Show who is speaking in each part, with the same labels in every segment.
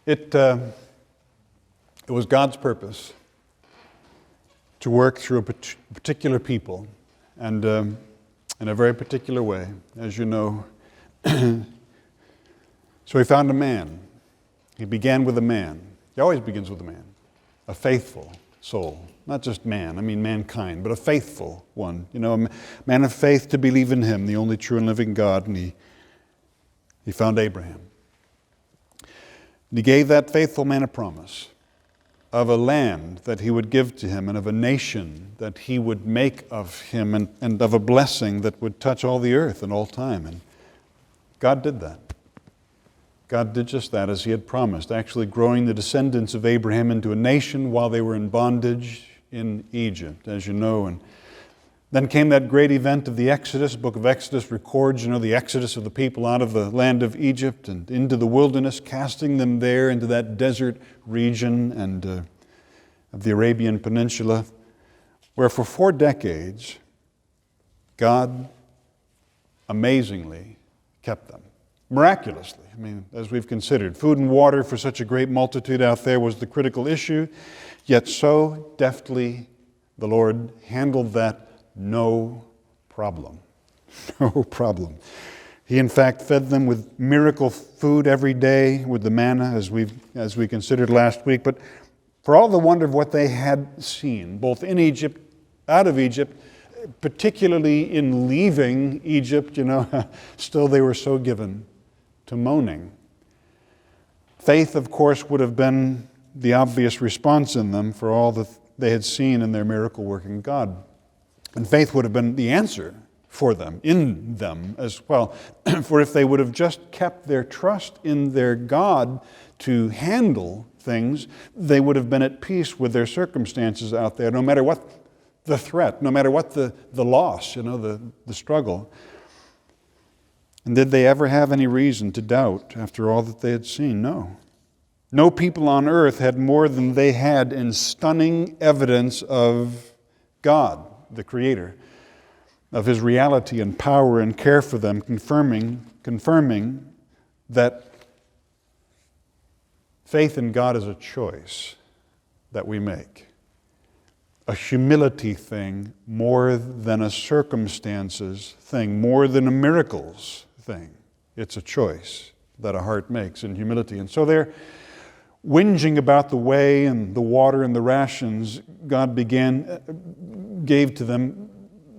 Speaker 1: It was God's purpose to work through a particular people, and in a very particular way, as you know. So he found a man. He began with a man. He always begins with a man, a faithful soul. Not just man, I mean mankind, but a faithful one. You know, a man of faith to believe in him, the only true and living God, and he found Abraham. And he gave that faithful man a promise of a land that he would give to him and of a nation that he would make of him and of a blessing that would touch all the earth and all time. And God did that. God did just that as he had promised, actually growing the descendants of Abraham into a nation while they were in bondage in Egypt, as you know. And then came that great event of the Exodus. The book of Exodus records, the exodus of the people out of the land of Egypt and into the wilderness, casting them there into that desert region and of the Arabian Peninsula, where for 4 decades, God amazingly kept them. Miraculously. I mean, as we've considered, food and water for such a great multitude out there was the critical issue, yet so deftly the Lord handled that. No problem. No problem. He in fact fed them with miracle food every day with the manna as we considered last week. But for all the wonder of what they had seen, both in Egypt, out of Egypt, particularly in leaving Egypt, still they were so given to moaning. Faith, of course, would have been the obvious response in them for all that they had seen in their miracle-working God. And faith would have been the answer for them, in them as well. For if they would have just kept their trust in their God to handle things, they would have been at peace with their circumstances out there, no matter what the threat, no matter what the loss, the struggle. And did they ever have any reason to doubt after all that they had seen? No. No people on earth had more than they had in stunning evidence of God, the Creator, of His reality and power and care for them, confirming that faith in God is a choice that we make. A humility thing more than a circumstances thing, more than a miracles thing. It's a choice that a heart makes in humility. And so they're whinging about the way and the water and the rations God gave to them.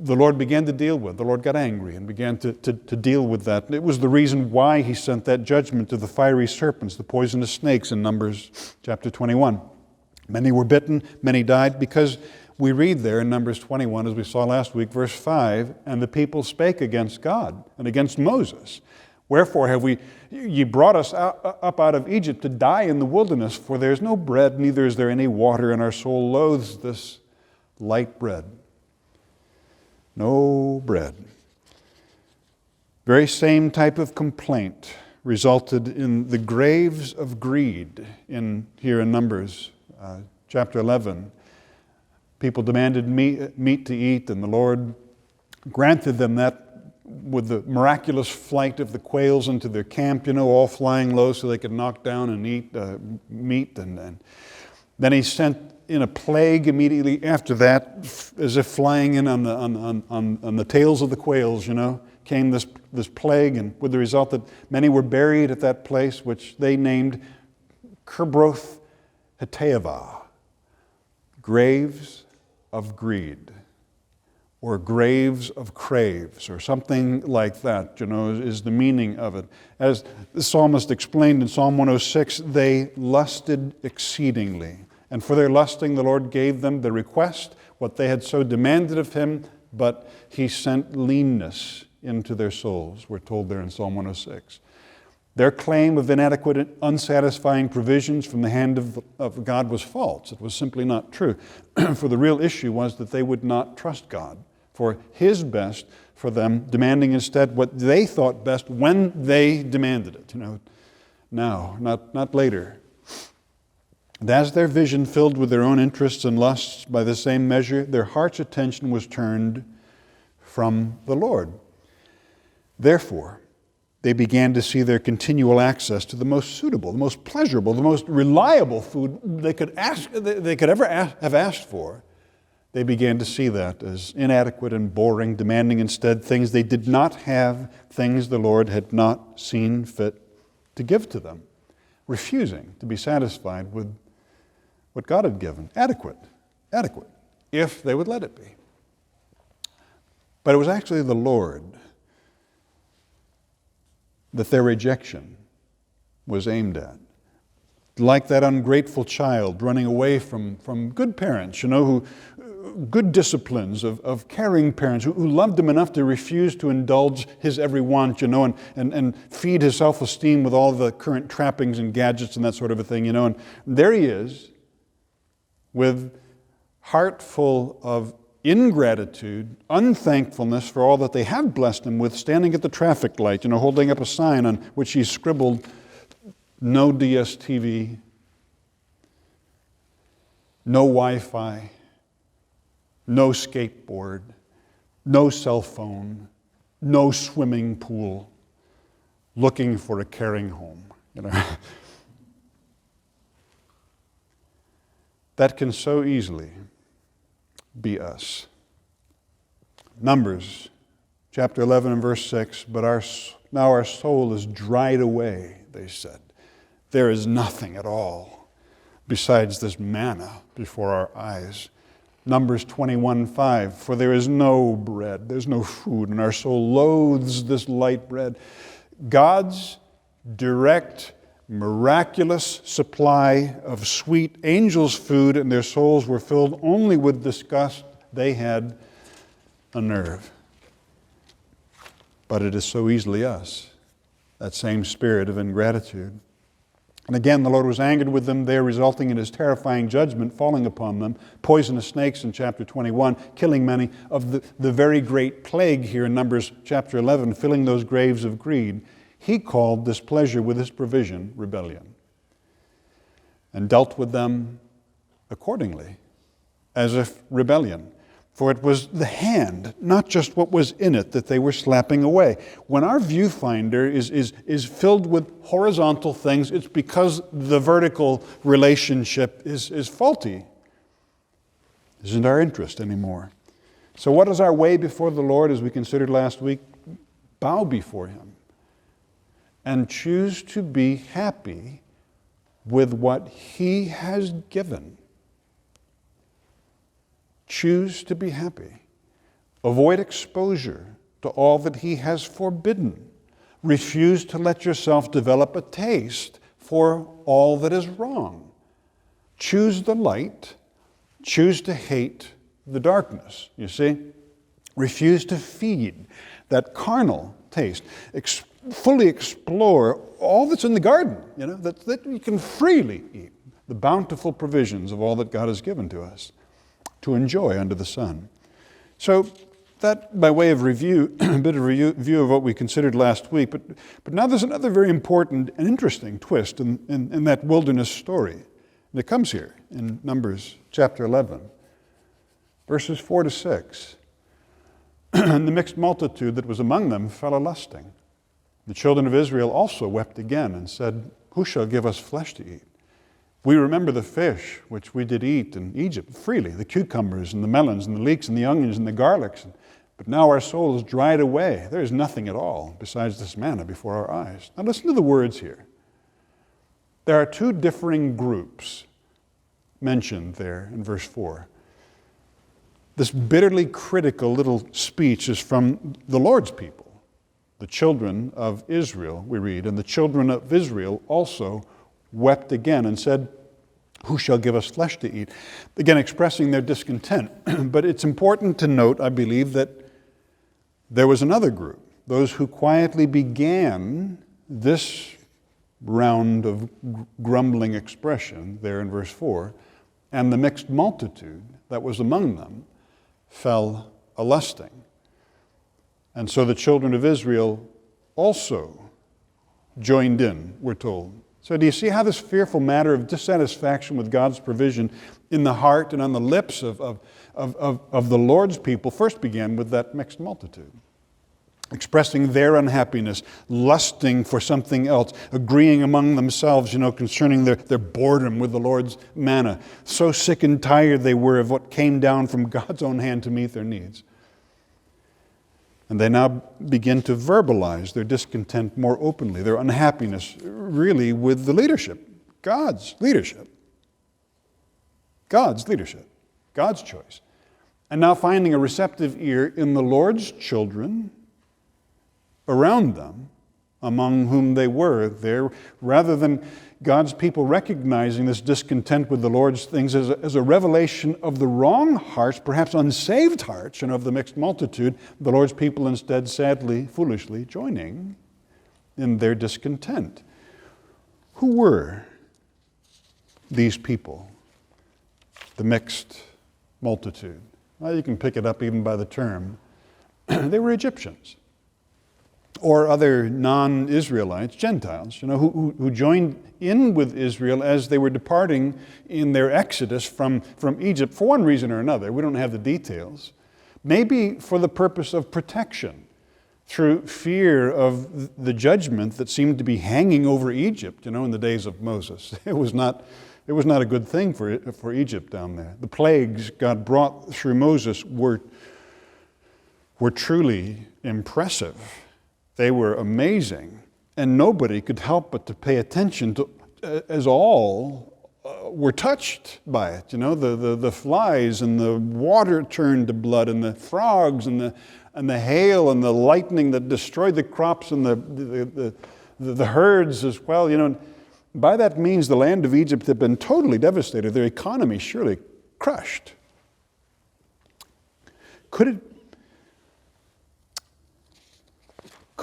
Speaker 1: The Lord began to deal with. The Lord got angry and began to deal with that. And it was the reason why He sent that judgment to the fiery serpents, the poisonous snakes in Numbers chapter 21. Many were bitten, many died, because we read there in Numbers 21, as we saw last week, verse 5, and the people spake against God and against Moses. Wherefore have ye brought us up out of Egypt to die in the wilderness, for there is no bread, neither is there any water, and our soul loathes this light bread. No bread. Very same type of complaint resulted in the graves of greed here in Numbers chapter 11. People demanded meat to eat, and the Lord granted them that with the miraculous flight of the quails into their camp, all flying low so they could knock down and eat meat. And then He sent in a plague immediately after that, as if flying in on the tails of the quails, came this plague, and with the result that many were buried at that place, which they named Kibroth Hattaavah, graves of greed, or graves of craves, or something like that, is the meaning of it. As the psalmist explained in Psalm 106, they lusted exceedingly. And for their lusting, the Lord gave them the request, what they had so demanded of Him, but He sent leanness into their souls, we're told there in Psalm 106. Their claim of inadequate and unsatisfying provisions from the hand of God was false. It was simply not true. For the real issue was that they would not trust God for His best for them, demanding instead what they thought best when they demanded it. Now, not later. And as their vision filled with their own interests and lusts by the same measure, their heart's attention was turned from the Lord. Therefore, they began to see their continual access to the most suitable, the most pleasurable, the most reliable food they could ever have asked for. They began to see that as inadequate and boring, demanding instead things they did not have, things the Lord had not seen fit to give to them, refusing to be satisfied with what God had given. Adequate, if they would let it be. But it was actually the Lord that their rejection was aimed at. Like that ungrateful child running away from good parents, who good disciplines of caring parents who loved him enough to refuse to indulge his every want, and feed his self-esteem with all the current trappings and gadgets and that sort of a thing, And there he is, with heart full of ingratitude, unthankfulness for all that they have blessed him with, standing at the traffic light, holding up a sign on which he scribbled, "No DSTV, no Wi-Fi, no skateboard, no cell phone, no swimming pool, looking for a caring home." That can so easily be us. Numbers chapter 11 and verse 6, "But now our soul is dried away," they said. "There is nothing at all besides this manna before our eyes." Numbers 21:5, "For there is no bread, there's no food, and our soul loathes this light bread." God's direct, miraculous supply of sweet angels' food, and their souls were filled only with disgust. They had a nerve. But it is so easily us, that same spirit of ingratitude. And again, the Lord was angered with them there, resulting in his terrifying judgment falling upon them. Poisonous snakes in chapter 21, killing many, of the very great plague here in Numbers chapter 11, filling those graves of greed. He called displeasure with his provision rebellion, and dealt with them accordingly, as if rebellion. For it was the hand, not just what was in it, that they were slapping away. When our viewfinder is filled with horizontal things, it's because the vertical relationship is faulty. It isn't our interest anymore. So what is our way before the Lord, as we considered last week? Bow before him and choose to be happy with what he has given. Choose to be happy. Avoid exposure to all that he has forbidden. Refuse to let yourself develop a taste for all that is wrong. Choose the light. Choose to hate the darkness. You see? Refuse to feed that carnal taste. Fully explore all that's in the garden, that you can freely eat. The bountiful provisions of all that God has given to us to enjoy under the sun. So that, by way of review, a bit of review of what we considered last week, but now there's another very important and interesting twist in that wilderness story. And it comes here in Numbers chapter 11, verses 4 to 6. "And the mixed multitude that was among them fell a-lusting. The children of Israel also wept again and said, Who shall give us flesh to eat? We remember the fish which we did eat in Egypt freely, the cucumbers and the melons and the leeks and the onions and the garlics. But now our soul is dried away. There is nothing at all besides this manna before our eyes." Now listen to the words here. There are two differing groups mentioned there in verse 4. This bitterly critical little speech is from the Lord's people. The children of Israel, we read, "And the children of Israel also wept again and said, Who shall give us flesh to eat?" Again, expressing their discontent. But it's important to note, I believe, that there was another group, those who quietly began this round of grumbling expression there in verse 4, and the mixed multitude that was among them fell a-lusting. And so the children of Israel also joined in, we're told. So do you see how this fearful matter of dissatisfaction with God's provision in the heart and on the lips of the Lord's people first began with that mixed multitude? expressing their unhappiness, lusting for something else, agreeing among themselves, concerning their boredom with the Lord's manna. So sick and tired they were of what came down from God's own hand to meet their needs. And they now begin to verbalize their discontent more openly, their unhappiness, really, with the leadership, God's leadership. God's leadership, God's choice. And now finding a receptive ear in the Lord's children around them, among whom they were there, rather than God's people recognizing this discontent with the Lord's things as a revelation of the wrong hearts, perhaps unsaved hearts, and of the mixed multitude, the Lord's people instead, sadly, foolishly, joining in their discontent. Who were these people, the mixed multitude? Well, you can pick it up even by the term. They were Egyptians, or other non-Israelites, Gentiles, who joined in with Israel as they were departing in their exodus from Egypt for one reason or another. We don't have the details. Maybe for the purpose of protection, through fear of the judgment that seemed to be hanging over Egypt, in the days of Moses. It was not a good thing for Egypt down there. The plagues God brought through Moses were truly impressive. They were amazing, and nobody could help but to pay attention to, as all were touched by it. The flies and the water turned to blood, and the frogs and the hail and the lightning that destroyed the crops and the herds as well. By that means, the land of Egypt had been totally devastated. Their economy surely crushed. Could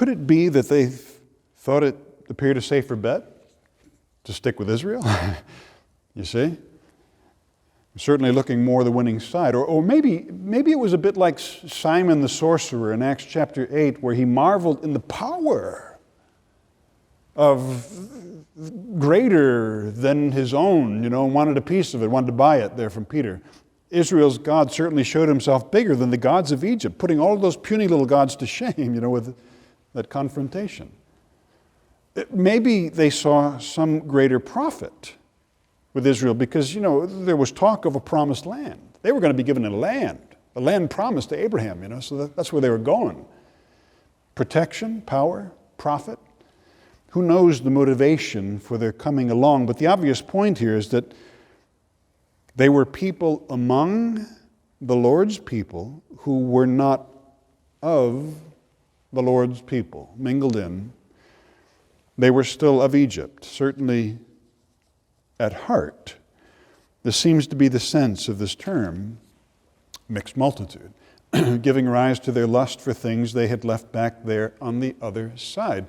Speaker 1: it be that they thought it appeared a safer bet to stick with Israel? You see? Certainly looking more the winning side. Or maybe it was a bit like Simon the sorcerer in Acts chapter 8, where he marveled in the power of greater than his own, wanted a piece of it, wanted to buy it there from Peter. Israel's God certainly showed himself bigger than the gods of Egypt, putting all of those puny little gods to shame, with that confrontation. Maybe they saw some greater profit with Israel because, there was talk of a promised land. They were going to be given a land promised to Abraham, so that's where they were going. Protection, power, profit. Who knows the motivation for their coming along? But the obvious point here is that they were people among the Lord's people who were not of the Lord's people, mingled in. They were still of Egypt, certainly at heart. This seems to be the sense of this term, mixed multitude, giving rise to their lust for things they had left back there on the other side.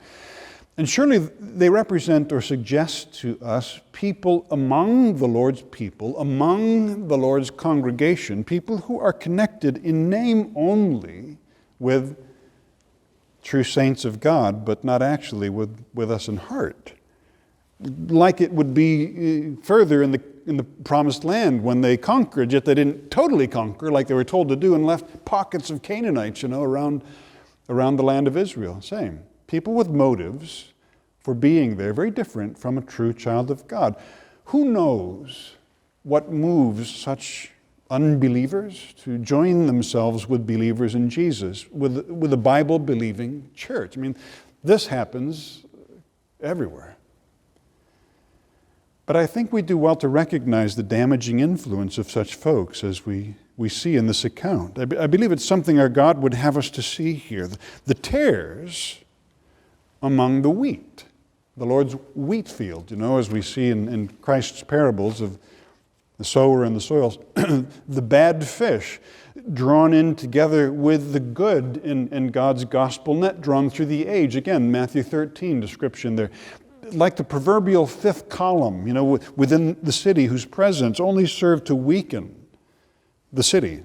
Speaker 1: And surely they represent or suggest to us people among the Lord's people, among the Lord's congregation, people who are connected in name only with true saints of God, but not actually with us in heart. Like it would be further in the promised land when they conquered, yet they didn't totally conquer like they were told to do and left pockets of Canaanites, around the land of Israel. Same. People with motives for being there, very different from a true child of God. Who knows what moves such unbelievers to join themselves with believers in Jesus, with a Bible-believing church? This happens everywhere. But I think we do well to recognize the damaging influence of such folks as we see in this account. I believe it's something our God would have us to see here. The tares among the wheat, the Lord's wheat field, as we see in Christ's parables of the sower and the soils, the bad fish drawn in together with the good in God's gospel net drawn through the age. Again, Matthew 13 description there. Like the proverbial fifth column, within the city whose presence only served to weaken the city,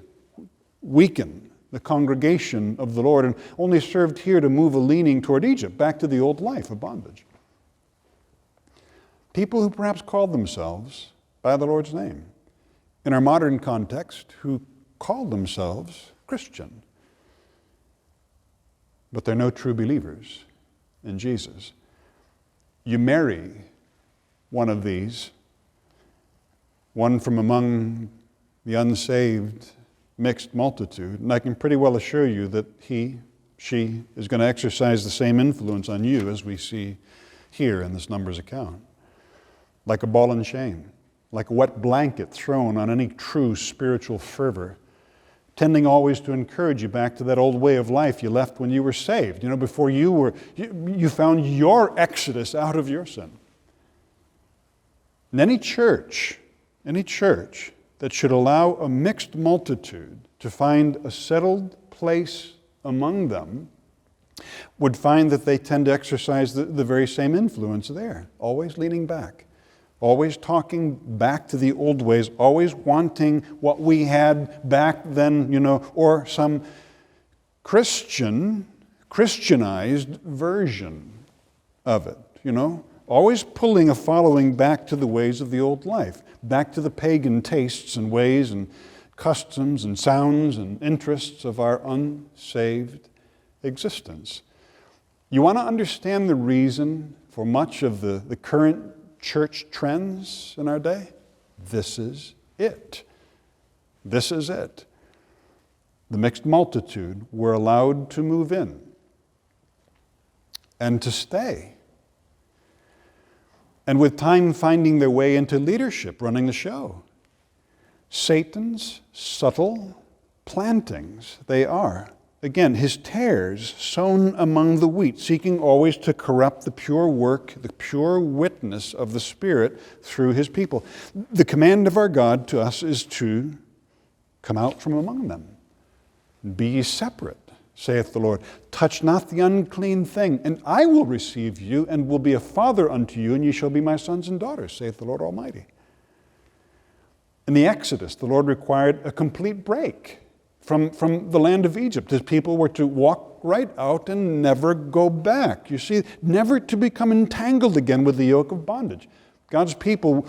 Speaker 1: weaken the congregation of the Lord, and only served here to move a leaning toward Egypt, back to the old life of bondage. People who perhaps called themselves by the Lord's name, in our modern context, who called themselves Christian. but they're no true believers in Jesus. You marry one of these, one from among the unsaved mixed multitude, and I can pretty well assure you that she is going to exercise the same influence on you as we see here in this Numbers account. Like a ball and chain, like a wet blanket thrown on any true spiritual fervor, tending always to encourage you back to that old way of life you left when you were saved, before you found your exodus out of your sin. And any church that should allow a mixed multitude to find a settled place among them would find that they tend to exercise the very same influence there, always leaning back, always talking back to the old ways, always wanting what we had back then, or some Christianized version of it, always pulling a following back to the ways of the old life, back to the pagan tastes and ways and customs and sounds and interests of our unsaved existence. You want to understand the reason for much of the current church trends in our day? This is it. This is it. The mixed multitude were allowed to move in and to stay. And with time finding their way into leadership, running the show. Satan's subtle plantings, they are. Again, his tares sown among the wheat, seeking always to corrupt the pure work, the pure witness of the Spirit through his people. The command of our God to us is to come out from among them. Be ye separate, saith the Lord. Touch not the unclean thing, and I will receive you, and will be a father unto you, and ye shall be my sons and daughters, saith the Lord Almighty. In the Exodus, the Lord required a complete break from the land of Egypt. His people were to walk right out and never go back. You see, never to become entangled again with the yoke of bondage. God's people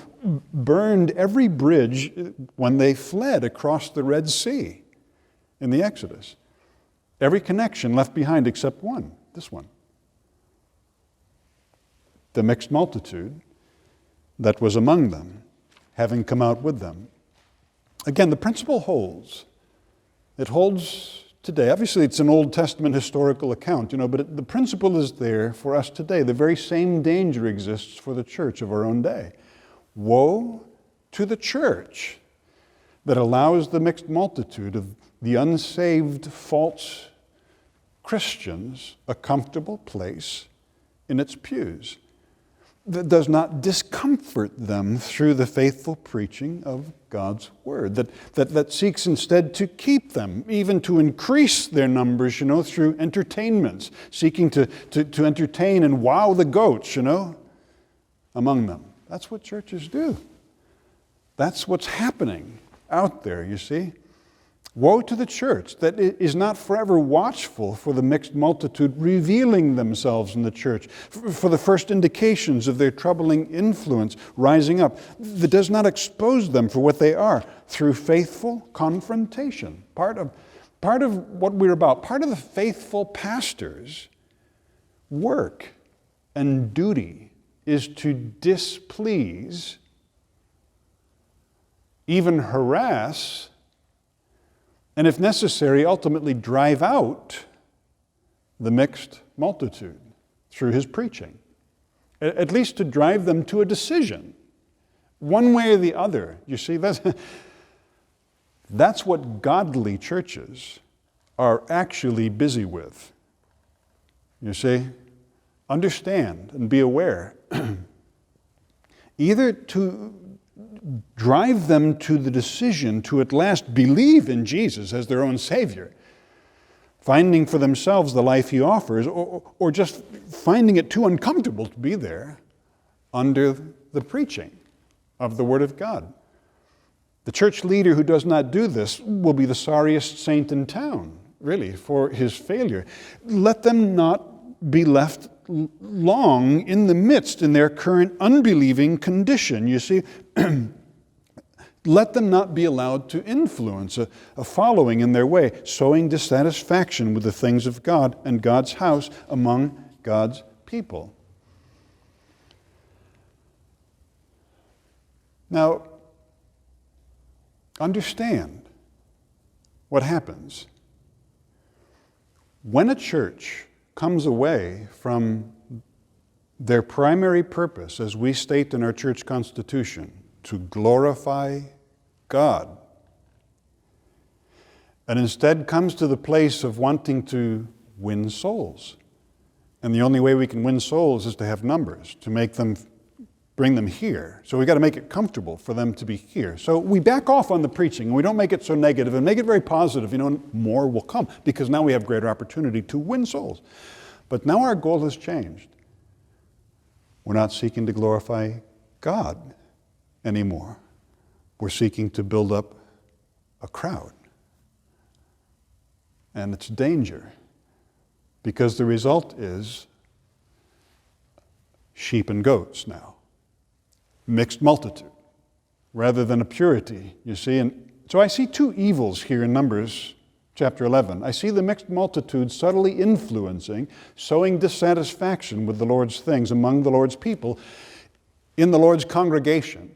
Speaker 1: burned every bridge when they fled across the Red Sea in the Exodus. Every connection left behind except one, this one. The mixed multitude that was among them, having come out with them. Again, the principle holds. It holds today. Obviously, it's an Old Testament historical account, but the principle is there for us today. The very same danger exists for the church of our own day. Woe to the church that allows the mixed multitude of the unsaved false Christians a comfortable place in its pews, that does not discomfort them through the faithful preaching of God's Word, that seeks instead to keep them, even to increase their numbers, through entertainments, seeking to entertain and wow the goats, among them. That's what churches do. That's what's happening out there, you see. Woe to the church that is not forever watchful for the mixed multitude revealing themselves in the church, for the first indications of their troubling influence rising up, that does not expose them for what they are through faithful confrontation. Part of what we're about, part of the faithful pastor's work and duty is to displease, even harass, and if necessary, ultimately drive out the mixed multitude through his preaching. At least to drive them to a decision, one way or the other. You see, that's what godly churches are actually busy with. You see, understand and be aware. Either to drive them to the decision to at last believe in Jesus as their own Savior, finding for themselves the life he offers, or just finding it too uncomfortable to be there under the preaching of the Word of God. The church leader who does not do this will be the sorriest saint in town, really, for his failure. Let them not be left long in the midst in their current unbelieving condition. You see, let them not be allowed to influence a following in their way, sowing dissatisfaction with the things of God and God's house among God's people. Now, understand what happens when a church comes away from their primary purpose, as we state in our church constitution, to glorify God, and instead comes to the place of wanting to win souls. And the only way we can win souls is to have numbers, to make them, bring them here. So we've got to make it comfortable for them to be here. So we back off on the preaching, and we don't make it so negative, and make it very positive. And more will come, because now we have greater opportunity to win souls. But now our goal has changed. We're not seeking to glorify God anymore. We're seeking to build up a crowd. And it's danger, because the result is sheep and goats now. Mixed multitude, rather than a purity, you see. And so I see two evils here in Numbers chapter 11. I see the mixed multitude subtly influencing, sowing dissatisfaction with the Lord's things among the Lord's people in the Lord's congregation.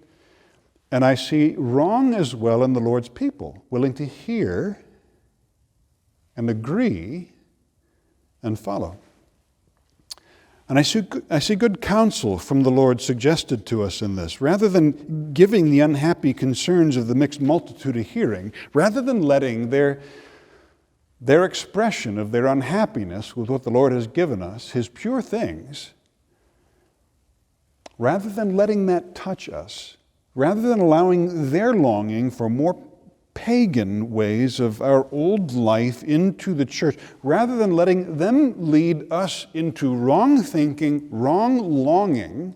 Speaker 1: And I see wrong as well in the Lord's people, willing to hear and agree and follow. And I see good counsel from the Lord suggested to us in this. Rather than giving the unhappy concerns of the mixed multitude a hearing, rather than letting their expression of their unhappiness with what the Lord has given us, His pure things, rather than letting that touch us, rather than allowing their longing for more pagan ways of our old life into the church, rather than letting them lead us into wrong thinking, wrong longing,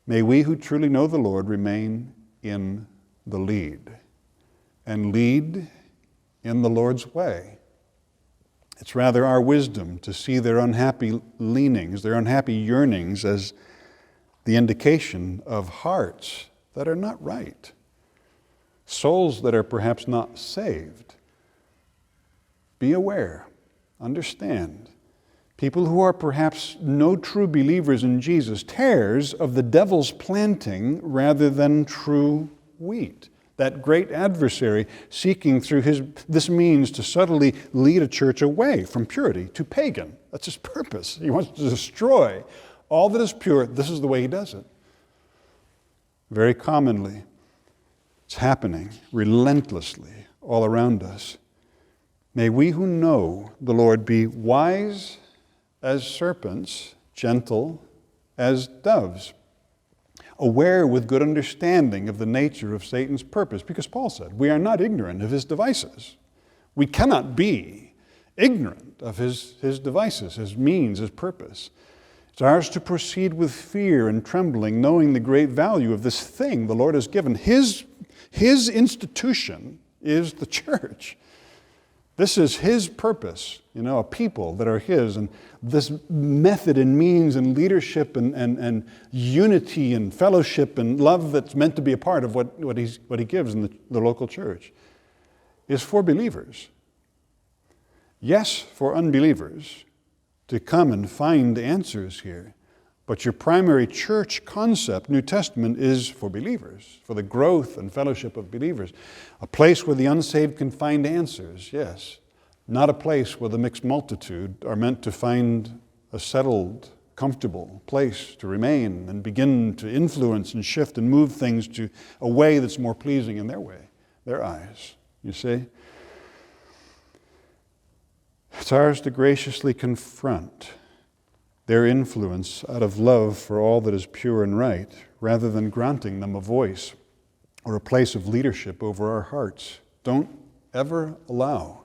Speaker 1: may we who truly know the Lord remain in the lead and lead in the Lord's way. It's rather our wisdom to see their unhappy leanings, their unhappy yearnings as the indication of hearts that are not right. Souls that are perhaps not saved. Be aware, understand. People who are perhaps no true believers in Jesus, tares of the devil's planting rather than true wheat. That great adversary seeking through this means to subtly lead a church away from purity to pagan. That's his purpose. He wants to destroy all that is pure. This is the way he does it. Very commonly, it's happening relentlessly all around us. May we who know the Lord be wise as serpents, gentle as doves, aware with good understanding of the nature of Satan's purpose. Because Paul said, we are not ignorant of his devices. We cannot be ignorant of his devices, his means, his purpose. It's ours to proceed with fear and trembling, knowing the great value of this thing the Lord has given. His institution is the church. This is his purpose, a people that are his. And this method and means and leadership and unity and fellowship and love that's meant to be a part of what he gives in the local church is for believers. Yes, for unbelievers to come and find answers here. But your primary church concept, New Testament, is for believers, for the growth and fellowship of believers. A place where the unsaved can find answers, yes. Not a place where the mixed multitude are meant to find a settled, comfortable place to remain and begin to influence and shift and move things to a way that's more pleasing in their way, their eyes, you see? It's ours to graciously confront their influence out of love for all that is pure and right, rather than granting them a voice or a place of leadership over our hearts. Don't ever allow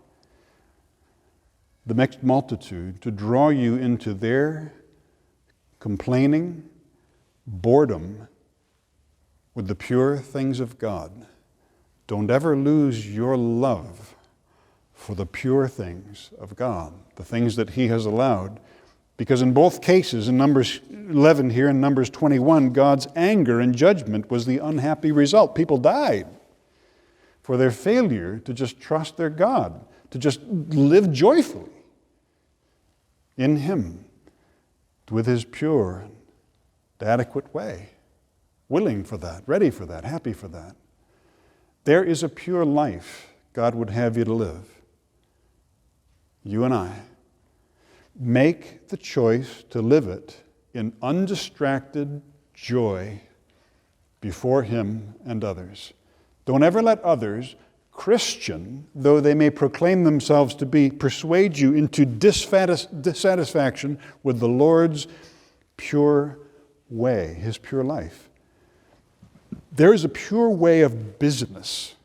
Speaker 1: the mixed multitude to draw you into their complaining, boredom with the pure things of God. Don't ever lose your love for the pure things of God, the things that he has allowed Because in both cases, in Numbers 11 here and Numbers 21, God's anger and judgment was the unhappy result. People died for their failure to just trust their God, to just live joyfully in Him with His pure and adequate way, willing for that, ready for that, happy for that. There is a pure life God would have you to live. You and I. Make the choice to live it in undistracted joy before Him and others. Don't ever let others, Christian though they may proclaim themselves to be, persuade you into dissatisfaction with the Lord's pure way, His pure life. There is a pure way of business,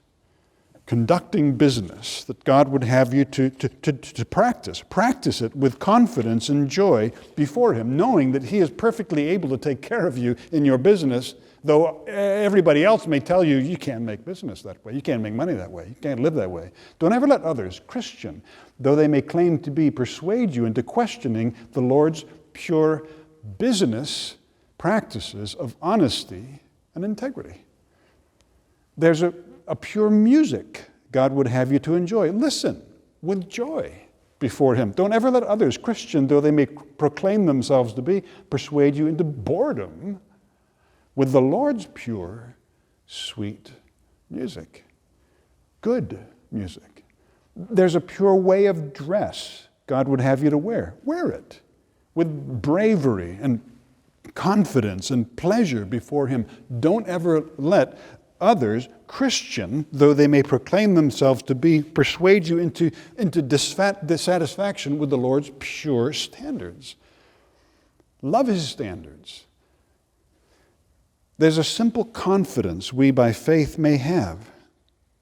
Speaker 1: conducting business, that God would have you to practice. Practice it with confidence and joy before Him, knowing that He is perfectly able to take care of you in your business, though everybody else may tell you, you can't make business that way, you can't make money that way, you can't live that way. Don't ever let others, Christian, though they may claim to be, persuade you into questioning the Lord's pure business practices of honesty and integrity. There's a pure music God would have you to enjoy. Listen with joy before Him. Don't ever let others, Christian though they may proclaim themselves to be, persuade you into boredom with the Lord's pure, sweet music. Good music. There's a pure way of dress God would have you to wear. Wear it with bravery and confidence and pleasure before Him. Don't ever let others, Christian though they may proclaim themselves to be, persuade you into dissatisfaction with the Lord's pure standards. Love His standards. There's a simple confidence we by faith may have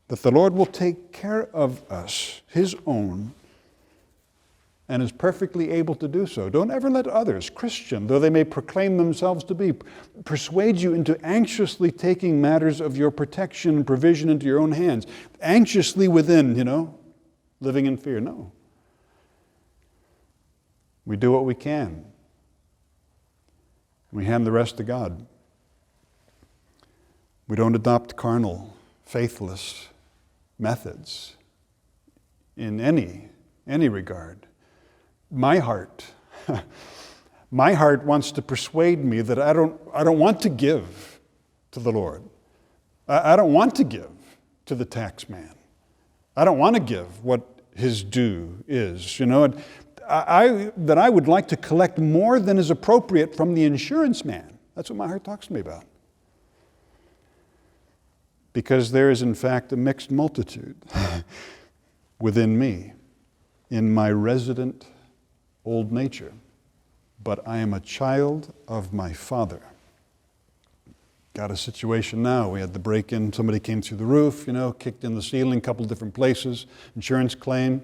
Speaker 1: that the Lord will take care of us, His own, and is perfectly able to do so. Don't ever let others, Christian though they may proclaim themselves to be, persuade you into anxiously taking matters of your protection and provision into your own hands. Anxiously within, living in fear. No. We do what we can. We hand the rest to God. We don't adopt carnal, faithless methods in any regard. My heart wants to persuade me that I don't want to give to the Lord. I don't want to give to the tax man. I don't want to give what his due is. That I would like to collect more than is appropriate from the insurance man. That's what my heart talks to me about. Because there is in fact a mixed multitude within me, in my resident old nature. But I am a child of my Father. Got a situation now. We had the break-in. Somebody came through the roof, kicked in the ceiling, a couple different places, insurance claim.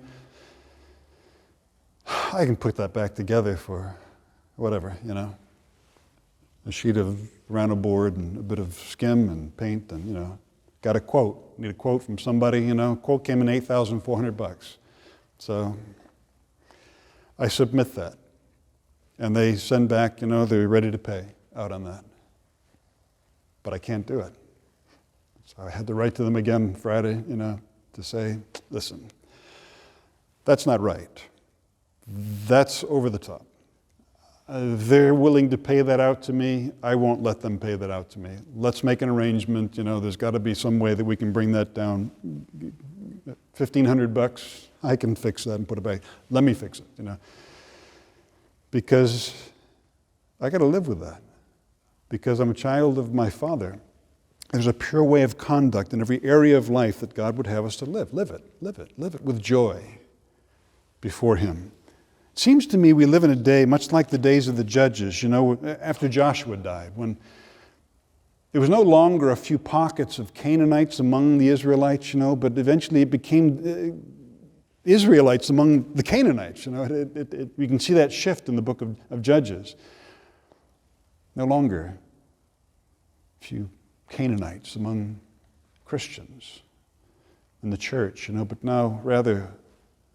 Speaker 1: I can put that back together for whatever, a sheet of Rhino board and a bit of skim and paint and, got a quote. Need a quote from somebody, quote came in $8,400. So I submit that. And they send back, they're ready to pay out on that. But I can't do it. So I had to write to them again Friday, to say, listen, that's not right. That's over the top. They're willing to pay that out to me. I won't let them pay that out to me. Let's make an arrangement. There's got to be some way that we can bring that down. $1,500, I can fix that and put it back. Let me fix it, Because I got to live with that. Because I'm a child of my Father. There's a pure way of conduct in every area of life that God would have us to live. Live it with joy before Him. It seems to me we live in a day much like the days of the judges, after Joshua died, when it was no longer a few pockets of Canaanites among the Israelites, but eventually it became Israelites among the Canaanites. We can see that shift in the book of Judges. No longer a few Canaanites among Christians in the church, but now rather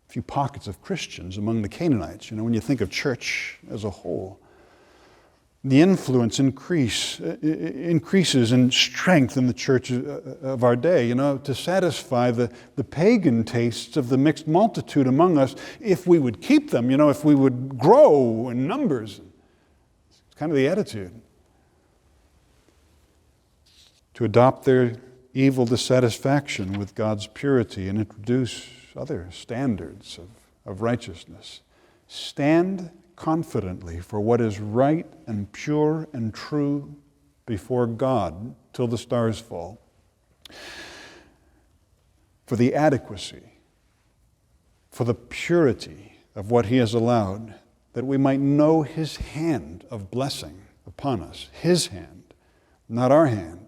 Speaker 1: few pockets of Christians among the Canaanites. You know, when you think of church as a whole, the influence increases in strength in the church of our day, you know, to satisfy the pagan tastes of the mixed multitude among us, if we would keep them, you know, if we would grow in numbers. It's kind of the attitude. To adopt their evil dissatisfaction with God's purity and introduce other standards of righteousness. Stand confidently for what is right and pure and true before God till the stars fall. For the adequacy, for the purity of what He has allowed, that we might know His hand of blessing upon us. His hand, not our hand.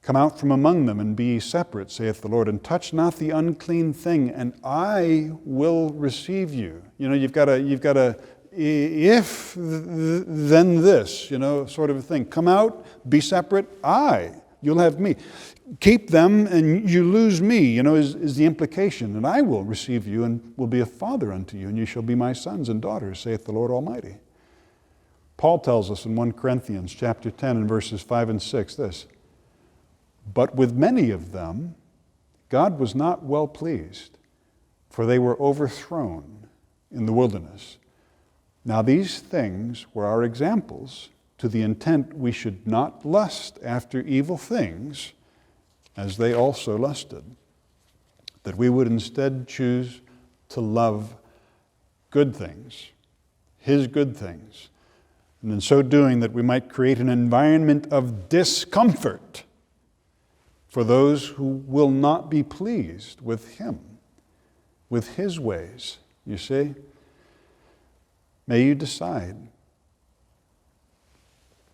Speaker 1: Come out from among them and be ye separate, saith the Lord, and touch not the unclean thing, and I will receive you. You know, you've got a if then this, you know, sort of a thing. Come out, be separate, you'll have me. Keep them and you lose me, you know, is the implication. And I will receive you and will be a father unto you, and you shall be my sons and daughters, saith the Lord Almighty. Paul tells us in 1 Corinthians chapter 10 and verses 5 and 6 this: but with many of them God was not well pleased, for they were overthrown in the wilderness. Now these things were our examples, to the intent we should not lust after evil things, as they also lusted, that we would instead choose to love good things, His good things, and in so doing that we might create an environment of discomfort for those who will not be pleased with Him, with His ways, you see. May you decide,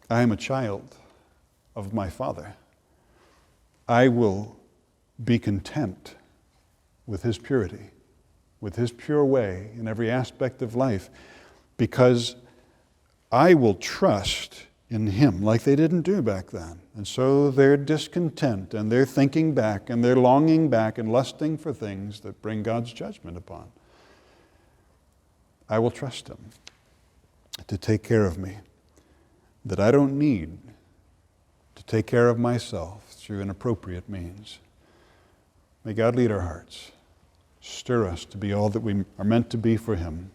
Speaker 1: I am a child of my Father. I will be content with His purity, with His pure way in every aspect of life, because I will trust in Him like they didn't do back then. And so their discontent and their thinking back and their longing back and lusting for things that bring God's judgment upon. I will trust Him to take care of me, that I don't need to take care of myself through inappropriate means. May God lead our hearts, stir us to be all that we are meant to be for Him.